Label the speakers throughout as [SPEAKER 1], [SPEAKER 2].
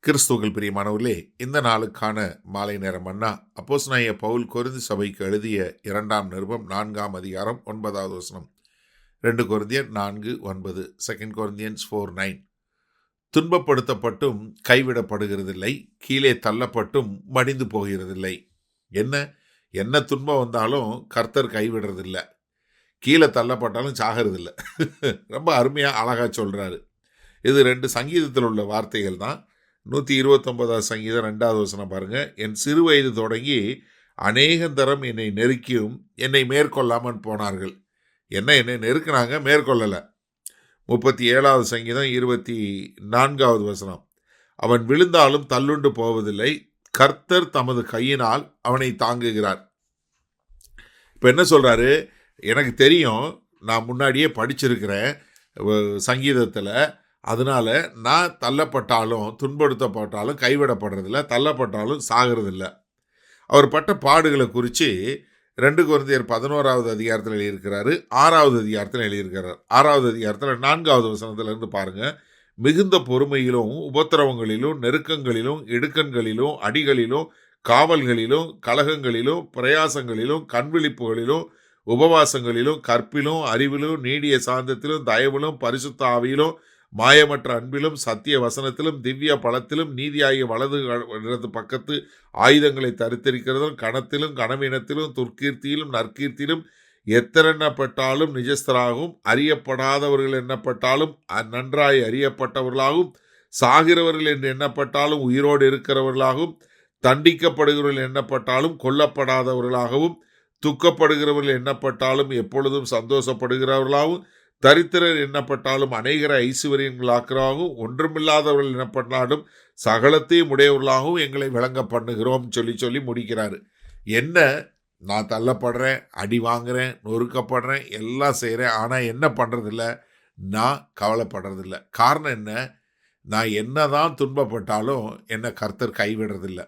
[SPEAKER 1] கிறிஸ்துவுக்குள் பிரியமானவர்களே, இந்த நாளுக்கான மாலை நேர மன்னா அப்போஸ்தலனாகிய பவுல் கொரிந்து சபைக்கு எழுதிய 2ஆம் நிருபம் 4ஆம் அதிகாரம் 9வது வசனம். 2 கொரிந்தியர் 4:9, 2 கொரிந்தியன்ஸ் 4:9. துன்பப்படுத்தப்பட்டும் கைவிடப்படுகிறதில்லை, கீழே தள்ளப்பட்டும் மடிந்து போகிறதில்லை. என்ன துன்பம் வந்தாலும் கர்த்தர் கைவிடுறதில்லை, கீழே தள்ளப்பட்டாலும் சாகிறதில்லை. ரொம்ப அருமையாக அழகா சொல்றாரு. இது 2 சங்கீதத்தில் உள்ள வார்த்தைகள் தான். 129 சங்கீதம் 2வது வசனம் பாருங்க. என் சிறு வயது தொடங்கி அநேகந்தரம் என்னை நெருக்கியும் என்னை மேற்கொள்ளாமல் போனார்கள். என்னை நெருக்கினாங்க, மேற்கொள்ளலை. 37வது சங்கீதம் 24வது வசனம். அவன் விழுந்தாலும் தள்ளுண்டு போவதில்லை, கர்த்தர் தமது கையினால் அவனை தாங்குகிறார். இப்போ என்ன சொல்றாரு? எனக்கு தெரியும், நான் முன்னாடியே படிச்சிருக்கிறேன் சங்கீதத்தில், அதனால நான் தள்ளப்பட்டாலும் துன்படுத்தப்பட்டாலும் கைவிடப்படுறதில்ல, தள்ளப்பட்டாலும் சாகிறதில்ல. அவர் பட்ட பாடுகளை குறித்து 2 கொரிந்தியர் 11வது அதிகாரத்தில் எழுதியிருக்கிறாரு, 6வது அதிகாரத்தில் எழுதியிருக்கிறார். 6வது அதிகாரத்தில் 4வது வசனத்திலிருந்து பாருங்க. மிகுந்த பொறுமையிலும் உபத்திரவங்களிலும் நெருக்கங்களிலும் இடுக்கண்களிலும் அடிகளிலும் காவல்களிலும் கலகங்களிலும் பிரயாசங்களிலும் கண்விழிப்புகளிலும் உபவாசங்களிலும் கற்பிலும் அறிவிலும் நீடிய சாந்தத்திலும் தயவிலும் பரிசுத்த ஆவியிலும் மாயமற்ற அன்பிலும் சத்திய வசனத்திலும் திவ்ய பலத்திலும் நீதியாகிய வலது இடது பக்கத்து ஆயுதங்களை தரித்திருக்கிறதும் கணத்திலும் கனவீனத்திலும் துர்க்கீர்த்தியிலும் நற்கீர்த்தியிலும் எத்தரெண்ணப்பட்டாலும் நிஜஸ்தராகவும் அறியப்படாதவர்கள் எண்ணப்பட்டாலும் நன்றாய் அறியப்பட்டவர்களாகவும் சாகிறவர்கள் என்று எண்ணப்பட்டாலும் உயிரோடு இருக்கிறவர்களாகவும் தண்டிக்கப்படுகிறவர்கள் எண்ணப்பட்டாலும் கொல்லப்படாதவர்களாகவும் துக்கப்படுகிறவர்கள் எண்ணப்பட்டாலும் எப்பொழுதும் சந்தோஷப்படுகிறவர்களாகவும் தரித்திரர் எண்ணப்பட்டாலும் அநேகரை ஐசுவரியங்களாக்கிறாகவும் ஒன்றுமில்லாதவர்கள் எண்ணப்பட்டாலும் சகலத்தையும் உடையவர்களாகவும் எங்களை விளங்க பண்ணுகிறோம் சொல்லி முடிக்கிறாரு. என்ன, நான் தள்ளப்படுறேன், அடி வாங்குறேன், நொறுக்கப்படுறேன், எல்லாம் செய்கிறேன், ஆனால் என்ன பண்ணுறதில்ல, நான் கவலைப்படுறதில்ல. காரணம் என்ன? நான் என்னதான் துன்பப்பட்டாலும் என்னை கர்த்தர் கைவிடுறதில்லை.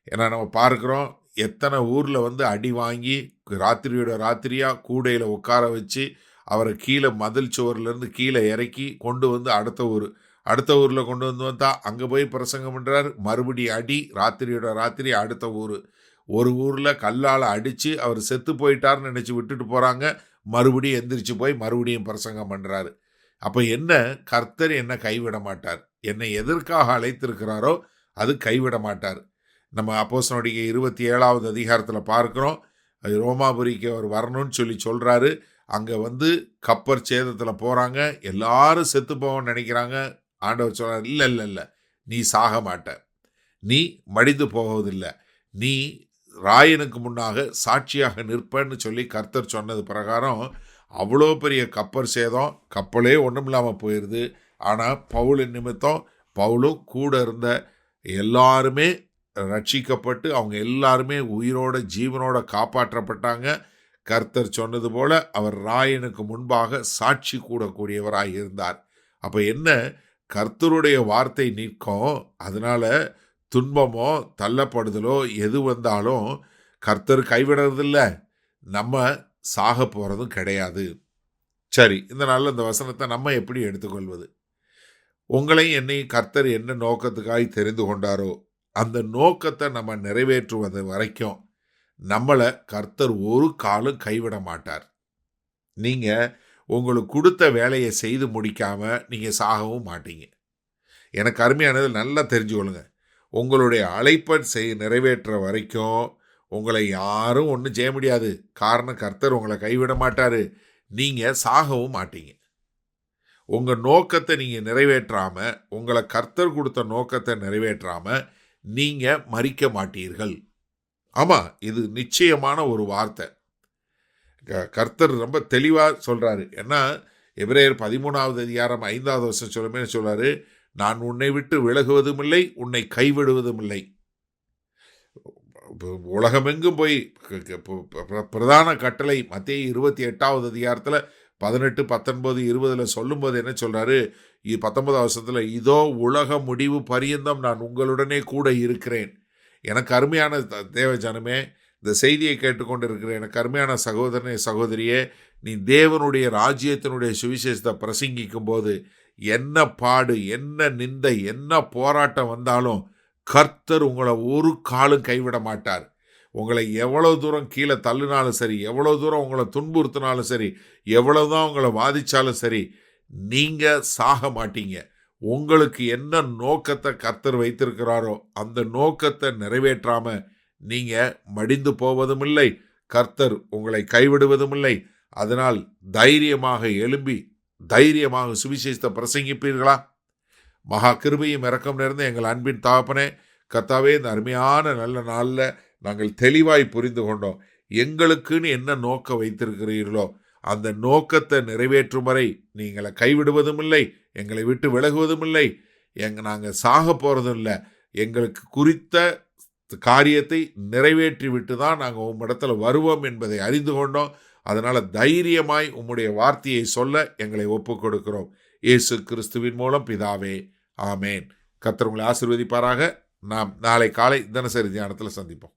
[SPEAKER 1] ஏன்னா நம்ம பார்க்குறோம், எத்தனை ஊரில் அடி வாங்கி ராத்திரியோட ராத்திரியாக கூடையில் உட்கார வச்சு அவரை கீழே மதில் சுவர்லேருந்து கீழே இறக்கி கொண்டு அடுத்த ஊரில் கொண்டு வந்தா அங்கே போய் பிரசங்கம் பண்ணுறாரு. மறுபடியும் அடி, ராத்திரியோட ராத்திரி அடுத்த ஒரு ஊரில் கல்லால் அடித்து அவர் செத்து போயிட்டார்னு நினச்சி விட்டுட்டு போகிறாங்க. மறுபடியும் எந்திரிச்சு போய் மறுபடியும் பிரசங்கம் பண்ணுறாரு. அப்போ என்ன, கர்த்தர் என்னை கைவிட மாட்டார். என்னை எதற்காக அழைத்திருக்கிறாரோ அது கைவிட மாட்டார். நம்ம அப்போஸ்தலனுடைய 27வது அதிகாரத்தில் பார்க்குறோம், ரோமாபுரிக்கு அவர் வரணும்னு சொல்கிறாரு. அங்கே கப்பர் சேதத்தில் போகிறாங்க, எல்லாரும் செத்து போவோன்னு நினைக்கிறாங்க. ஆண்டவர் சொல்கிறார், இல்லை, நீ சாக மாட்ட, நீ மடிந்து போவதில்லை, நீ ராயனுக்கு முன்னாக சாட்சியாக நிற்பன்னு சொல்லி கர்த்தர் சொன்னது பிரகாரம் அவ்வளோ பெரிய கப்பர் சேதம், கப்பலே ஒன்றும் இல்லாமல் போயிடுது. ஆனால் பவுலின் நிமித்தம் பவுலும் கூட இருந்த எல்லாருமே ரட்சிக்கப்பட்டு அவங்க எல்லாருமே உயிரோட ஜீவனோட காப்பாற்றப்பட்டாங்க. கர்த்தர் சொன்னது போல அவர் ராயனுக்கு முன்பாக சாட்சி கூடக்கூடியவராக இருந்தார். அப்போ என்ன, கர்த்தருடைய வார்த்தை நிற்கும். அதனால துன்பமோ தள்ளப்படுதலோ எது வந்தாலும் கர்த்தர் கைவிடுறதில்லை, நம்ம சாக போகிறதும் கிடையாது. சரி, இந்த நாளில் இந்த வசனத்தை நம்ம எப்படி எடுத்துக்கொள்வது? உங்களையும் என்னையும் கர்த்தர் என்ன நோக்கத்துக்காக தெரிந்து கொண்டாரோ அந்த நோக்கத்தை நம்ம நிறைவேற்றுவது வரைக்கும் நம்மளை கர்த்தர் ஒரு காலும் கைவிட மாட்டார். நீங்கள் உங்களுக்கு கொடுத்த வேலையை செய்து முடிக்காமல் நீங்கள் சாகவும் மாட்டீங்க. எனக்கு அருமையானது நல்லா தெரிஞ்சுக்கொள்ளுங்க. உங்களுடைய அழைப்பை நிறைவேற்ற வரைக்கும் உங்களை யாரும் ஒன்றும் செய்ய முடியாது. காரணம், கர்த்தர் உங்களை கைவிட மாட்டார், நீங்கள் சாகவும் மாட்டீங்க. உங்கள் நோக்கத்தை நீங்கள் நிறைவேற்றாமல், உங்களை கர்த்தர் கொடுத்த நோக்கத்தை நிறைவேற்றாமல் நீங்கள் மரிக்க மாட்டீர்கள். ஆமாம், இது நிச்சயமான ஒரு வார்த்தை. கர்த்தர் ரொம்ப தெளிவாக சொல்கிறாரு. ஏன்னா எபிரேயர் 13வது அதிகாரம் 5வது வசனம் சொல்கிறாரு, நான் உன்னை விட்டு விலகுவதும் இல்லை, உன்னை கைவிடுவதும் இல்லை. உலகமெங்கும் போய் பிரதான கட்டளை மத்தேயு 28வது அதிகாரத்தில் 18, 19, 20 சொல்லும்போது என்ன சொல்கிறாரு? 19வது வசனத்தில், இதோ உலக முடிவு பரியந்தம் நான் உங்களுடனே கூட இருக்கிறேன். எனக்கு அருமையான தேவஜனமே, இந்த செய்தியை கேட்டுக்கொண்டு இருக்கிற எனக்கு அருமையான சகோதரனே சகோதரியே, நீ தேவனுடைய ராஜ்யத்தினுடைய சுவிசேஷத்தை பிரசங்கிக்கும் போது என்ன பாடு, என்ன நிந்தை, என்ன போராட்டம் வந்தாலும் கர்த்தர் உங்களை ஒரு காலும் கைவிட மாட்டார். உங்களை எவ்வளவு தூரம் கீழே தள்ளினாலும் சரி, எவ்வளவு தூரம் உங்களை துன்புறுத்தினாலும் சரி, எவ்வளவுதான் உங்களை வாதிச்சாலும் சரி, நீங்க சாக மாட்டீங்க. உங்களுக்கு என்ன நோக்கத்தை கர்த்தர் வைத்திருக்கிறாரோ அந்த நோக்கத்தை நிறைவேற்றாம நீங்க மடிந்து போவதும் இல்லை. கர்த்தர் உங்களை கைவிடுவதும் இல்லை. அதனால் தைரியமாக எழும்பி தைரியமாக சுவிசேஷத்தை பிரசங்கிப்பீர்களா? மகா கிருபையும் இரக்கம் நிறைந்த எங்கள் அன்பின் தகப்பனே, கர்த்தாவே, இந்த அருமையான நல்ல நாளில் நாங்கள் தெளிவாய் புரிந்து கொண்டோம். எங்களுக்குன்னு என்ன நோக்கம் வைத்திருக்கிறீர்களோ அந்த நோக்கத்தை நிறைவேற்றும் வரை நீங்களை கைவிடுவதும் இல்லை, எங்களை விட்டு விலகுவதும் இல்லை. நாங்கள் சாக போகிறதும் இல்லை. எங்களுக்கு குறித்த காரியத்தை நிறைவேற்றி விட்டு தான் நாங்கள் உம்மிடத்துல வருவோம் என்பதை அறிந்து கொண்டோம். அதனால் தைரியமாய் உம்முடைய வார்த்தையை சொல்ல எங்களை ஒப்புக் கொடுக்கிறோம். இயேசு கிறிஸ்துவின் மூலம் பிதாவே, ஆமேன். கர்த்தர் உங்களை ஆசீர்வதிப்பாராக. நாம் நாளை காலை தினசரி தியானத்தில் சந்திப்போம்.